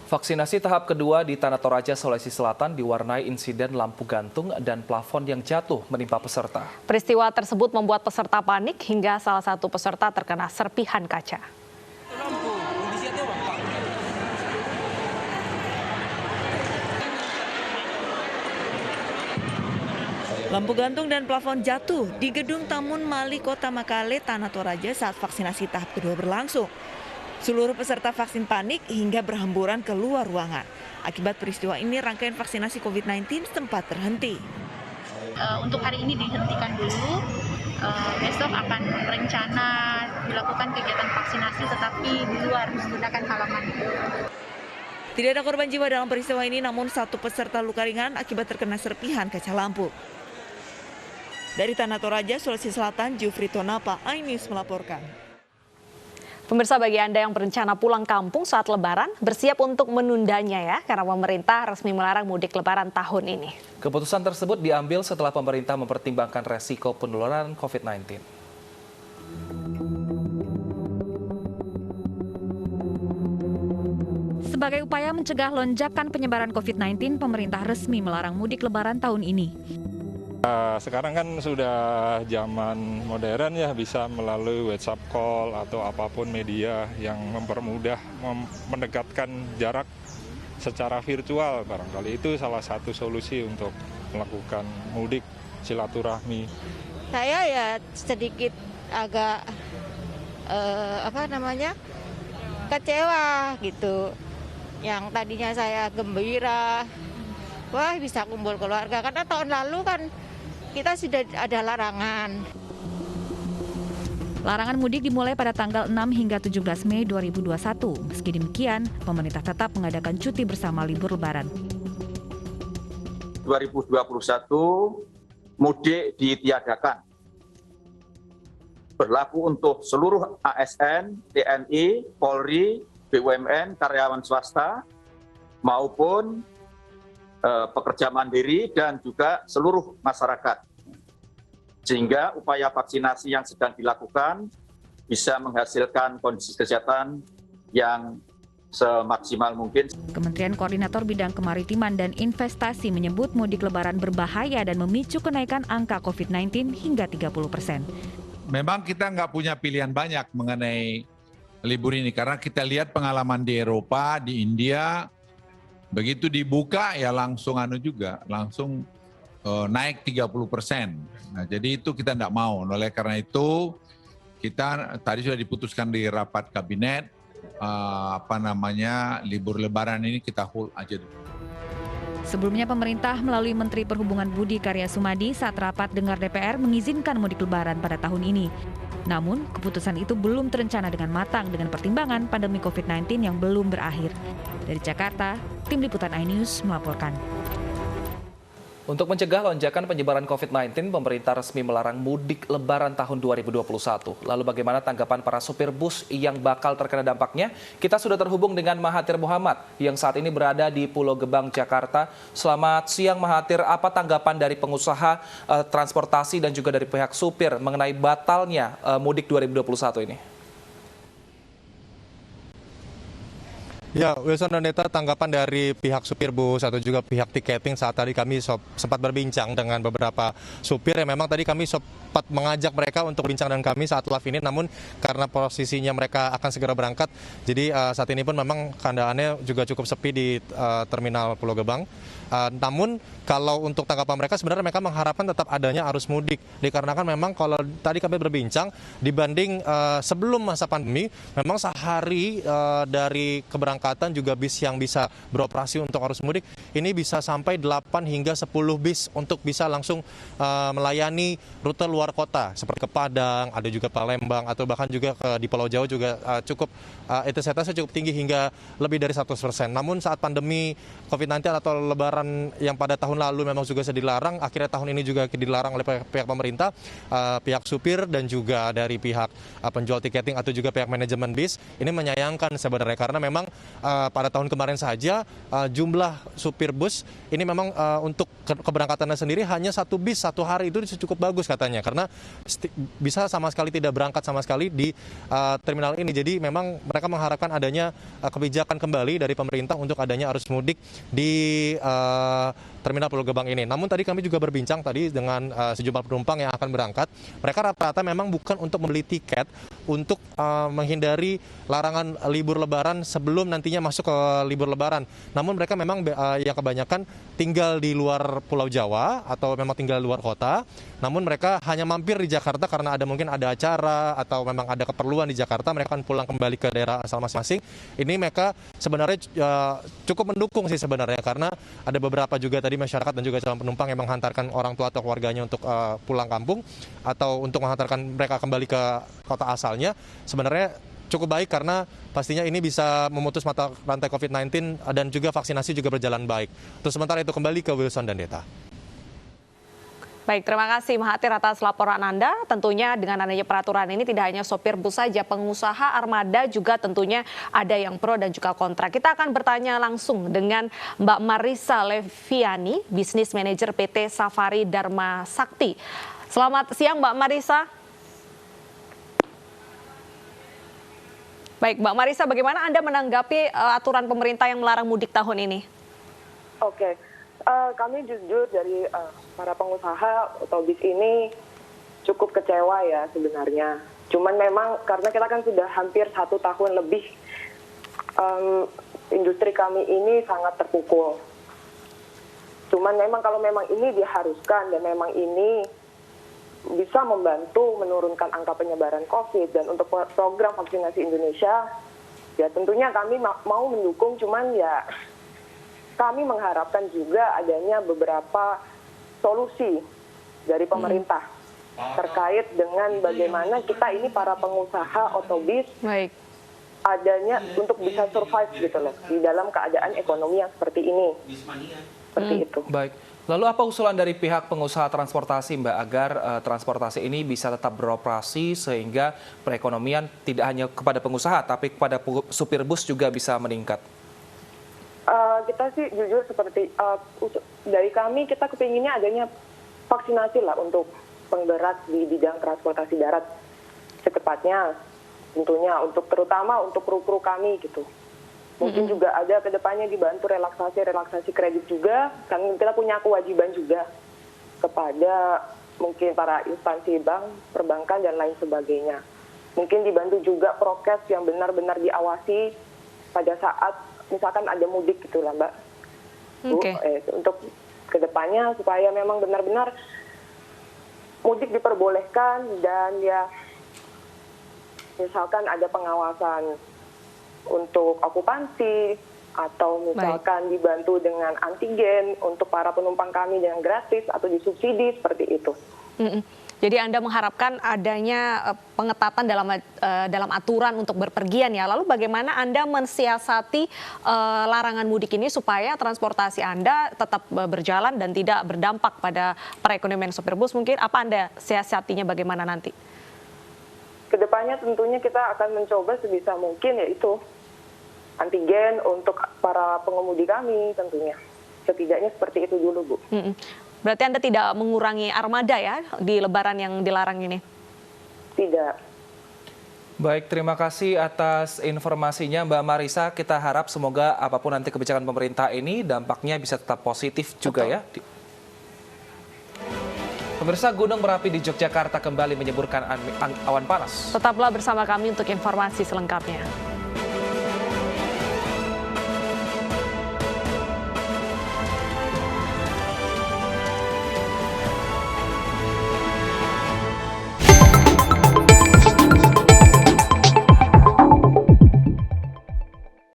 Vaksinasi tahap kedua di Tanah Toraja, Sulawesi Selatan diwarnai insiden lampu gantung dan plafon yang jatuh menimpa peserta. Peristiwa tersebut membuat peserta panik hingga salah satu peserta terkena serpihan kaca. Lampu gantung dan plafon jatuh di Gedung Tamun Mali Kota Makale, Tanah Toraja saat vaksinasi tahap kedua berlangsung. Seluruh peserta vaksin panik hingga berhamburan keluar ruangan. Akibat peristiwa ini, rangkaian vaksinasi COVID-19 sempat terhenti. Untuk hari ini dihentikan dulu, besok akan rencana dilakukan kegiatan vaksinasi tetapi di luar menggunakan halaman. Tidak ada korban jiwa dalam peristiwa ini, namun satu peserta luka ringan akibat terkena serpihan kaca lampu. Dari Tanah Toraja, Sulawesi Selatan, Jufri Tonapa, iNews melaporkan. Pemirsa, bagi Anda yang berencana pulang kampung saat Lebaran, bersiap untuk menundanya ya, karena pemerintah resmi melarang mudik Lebaran tahun ini. Keputusan tersebut diambil setelah pemerintah mempertimbangkan resiko penularan COVID-19. Sebagai upaya mencegah lonjakan penyebaran COVID-19, pemerintah resmi melarang mudik Lebaran tahun ini. Sekarang kan sudah zaman modern ya, bisa melalui WhatsApp call atau apapun media yang mempermudah mendekatkan jarak secara virtual. Barangkali itu salah satu solusi untuk melakukan mudik silaturahmi. Saya ya sedikit agak kecewa gitu. Yang tadinya saya gembira, wah bisa kumpul keluarga, karena tahun lalu kan kita sudah ada larangan. Larangan mudik dimulai pada tanggal 6 hingga 17 Mei 2021. Meski demikian, pemerintah tetap mengadakan cuti bersama libur Lebaran. 2021 mudik ditiadakan. Berlaku untuk seluruh ASN, TNI, Polri, BUMN, karyawan swasta, maupun pekerja mandiri dan juga seluruh masyarakat. Sehingga upaya vaksinasi yang sedang dilakukan bisa menghasilkan kondisi kesehatan yang semaksimal mungkin. Kementerian Koordinator Bidang Kemaritiman dan Investasi menyebut mudik Lebaran berbahaya dan memicu kenaikan angka COVID-19 hingga 30%. Memang kita nggak punya pilihan banyak mengenai libur ini, karena kita lihat pengalaman di Eropa, di India, begitu dibuka ya langsung naik 30%. Nah, jadi itu kita tidak mau. Oleh karena itu kita tadi sudah diputuskan di rapat kabinet libur Lebaran ini kita hold aja dulu. Sebelumnya pemerintah melalui Menteri Perhubungan Budi Karya Sumadi saat rapat dengar DPR mengizinkan mudik Lebaran pada tahun ini. Namun, keputusan itu belum terencana dengan matang dengan pertimbangan pandemi COVID-19 yang belum berakhir. Dari Jakarta, Tim Liputan iNews melaporkan. Untuk mencegah lonjakan penyebaran COVID-19, pemerintah resmi melarang mudik Lebaran tahun 2021. Lalu bagaimana tanggapan para supir bus yang bakal terkena dampaknya? Kita sudah terhubung dengan Mahathir Muhammad yang saat ini berada di Pulau Gebang, Jakarta. Selamat siang Mahathir, apa tanggapan dari pengusaha transportasi dan juga dari pihak supir mengenai batalnya mudik 2021 ini? Ya, Wilson dan Neta, tanggapan dari pihak supir bus atau juga pihak tiketing saat tadi kami sempat berbincang dengan beberapa supir yang memang tadi kami sempat mengajak mereka untuk berbincang dengan kami saat live ini, namun karena posisinya mereka akan segera berangkat, jadi saat ini pun memang keadaannya juga cukup sepi di terminal Pulau Gebang. Namun kalau untuk tanggapan mereka sebenarnya mereka mengharapkan tetap adanya arus mudik, dikarenakan memang kalau tadi kami berbincang dibanding sebelum masa pandemi, memang sehari dari keberangkatan juga bis yang bisa beroperasi untuk arus mudik ini bisa sampai 8 hingga 10 bis untuk bisa langsung melayani rute luar kota seperti ke Padang, ada juga Palembang atau bahkan juga di Pulau Jawa juga cukup intensitasnya cukup tinggi hingga lebih dari 100%. Namun saat pandemi COVID-19 atau Lebaran yang pada tahun lalu memang juga sudah dilarang, akhirnya tahun ini juga dilarang oleh pihak pemerintah, pihak supir dan juga dari pihak penjual tiketing atau juga pihak manajemen bis ini menyayangkan sebenarnya, karena memang pada tahun kemarin saja jumlah supir bus ini memang untuk keberangkatannya sendiri hanya 1 bis 1 hari itu cukup bagus katanya, karena bisa sama sekali tidak berangkat sama sekali di terminal ini. Jadi memang mereka mengharapkan adanya kebijakan kembali dari pemerintah untuk adanya arus mudik di Terminal Pulau Gebang ini. Namun tadi kami juga berbincang tadi dengan sejumlah penumpang yang akan berangkat. Mereka rata-rata memang bukan untuk membeli tiket untuk menghindari larangan libur lebaran sebelum nantinya masuk ke libur lebaran. Namun mereka memang yang kebanyakan tinggal di luar Pulau Jawa atau memang tinggal di luar kota. Namun mereka hanya mampir di Jakarta karena mungkin ada acara atau memang ada keperluan di Jakarta, mereka akan pulang kembali ke daerah asal masing-masing. Ini mereka sebenarnya cukup mendukung sih sebenarnya, karena ada beberapa juga tadi masyarakat dan juga calon penumpang yang menghantarkan orang tua atau keluarganya untuk pulang kampung atau untuk menghantarkan mereka kembali ke kota asalnya. Sebenarnya cukup baik karena pastinya ini bisa memutus mata rantai COVID-19 dan juga vaksinasi juga berjalan baik. Untuk sementara itu kembali ke Wilson dan Deta. Baik, terima kasih Mahathir atas laporan Anda. Tentunya dengan adanya peraturan ini tidak hanya sopir bus saja, pengusaha armada juga tentunya ada yang pro dan juga kontra. Kita akan bertanya langsung dengan Mbak Marisa Leviani, Business Manager PT Safari Dharma Sakti. Selamat siang Mbak Marisa. Baik, Mbak Marisa, bagaimana Anda menanggapi aturan pemerintah yang melarang mudik tahun ini? Oke, kami jujur dari para pengusaha otobus ini cukup kecewa ya sebenarnya. Cuman memang karena kita kan sudah hampir 1 tahun lebih, industri kami ini sangat terpukul. Cuman memang kalau memang ini diharuskan dan memang ini bisa membantu menurunkan angka penyebaran COVID dan untuk program vaksinasi Indonesia, ya tentunya kami mau mendukung, cuman ya kami mengharapkan juga adanya beberapa solusi dari pemerintah terkait dengan bagaimana kita ini para pengusaha otobus adanya untuk bisa survive gitu loh di dalam keadaan ekonomi yang seperti ini. Seperti itu. Baik. Lalu apa usulan dari pihak pengusaha transportasi Mbak agar transportasi ini bisa tetap beroperasi sehingga perekonomian tidak hanya kepada pengusaha tapi kepada supir bus juga bisa meningkat? Kita sih jujur seperti dari kami kita kepinginnya adanya vaksinasi lah untuk penggerak di bidang transportasi darat secepatnya, tentunya untuk terutama untuk kru-kru kami gitu. Mungkin juga ada kedepannya dibantu relaksasi kredit juga, kan kita punya kewajiban juga kepada mungkin para instansi bank, perbankan dan lain sebagainya. Mungkin dibantu juga prokes yang benar-benar diawasi pada saat misalkan ada mudik gitu lah Mbak. Untuk kedepannya supaya memang benar-benar mudik diperbolehkan dan ya misalkan ada pengawasan untuk okupansi atau misalkan dibantu dengan antigen untuk para penumpang kami dengan gratis atau disubsidi seperti itu. Jadi Anda mengharapkan adanya pengetatan dalam aturan untuk berpergian ya. Lalu bagaimana Anda mensiasati larangan mudik ini supaya transportasi Anda tetap berjalan dan tidak berdampak pada perekonomian sopir bus? Mungkin apa Anda siasatinya bagaimana nanti? Kedepannya tentunya kita akan mencoba sebisa mungkin yaitu antigen untuk para pengemudi kami tentunya. Setidaknya seperti itu dulu Bu. Berarti Anda tidak mengurangi armada ya di Lebaran yang dilarang ini? Tidak. Baik, terima kasih atas informasinya Mbak Marisa. Kita harap semoga apapun nanti kebijakan pemerintah ini dampaknya bisa tetap positif juga ya. Pemirsa, gunung berapi di Yogyakarta kembali menyemburkan awan panas. Tetaplah bersama kami untuk informasi selengkapnya.